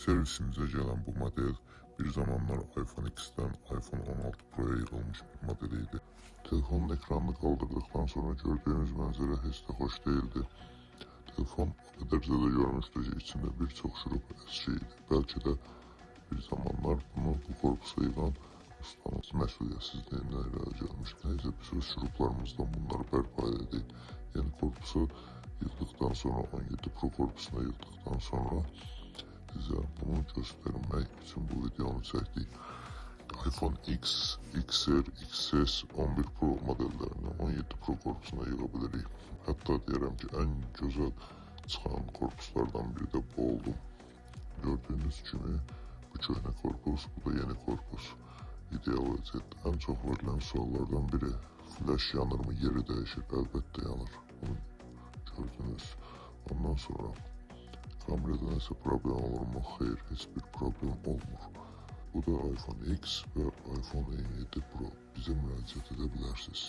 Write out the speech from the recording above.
Servisimizə gələn bu model bir zamanlar iPhone X-dən iPhone 16 Pro-ya yığılmış bir model idi. Telefonun ekranını kaldırdıktan sonra gördüğünüz mənzərə heç də xoş değildi. Telefon o qədər zədə görmüşdü ki, içində bir çox şurup əşkiydi. Bəlkə də bir zamanlar bunu bu korpusa yığan ustamız məsuliyyətsizliyindən irəli gəlmiş. Neyse biz öz şuruplarımızdan bunları bərpa edik. Yeni korpusu yığdıktan sonra 17 Pro korpusuna yığdıktan sonra size bunu göstermek için bu videonu çektik. iPhone X, XR, XS, 11 Pro modellerini 17 Pro korpusuna yığabilirik. Hatta deyirəm ki, en güzel çıxan korpuslardan biri de bu oldu. Gördüğünüz kimi bu köhnə korpus, bu da yeni korpus. İdeal vəziyyətdə ən çox verilən suallardan biri flash yanır mı, yeri dəyişir, əlbəttə yanır. Bunu gördünüz. Ondan sonra kamerada nəsə problem olur mu? Xeyr, heç bir problem olmur. Bu da iPhone X və iPhone 17 Pro. Bizə müraciət edə bilərsiniz.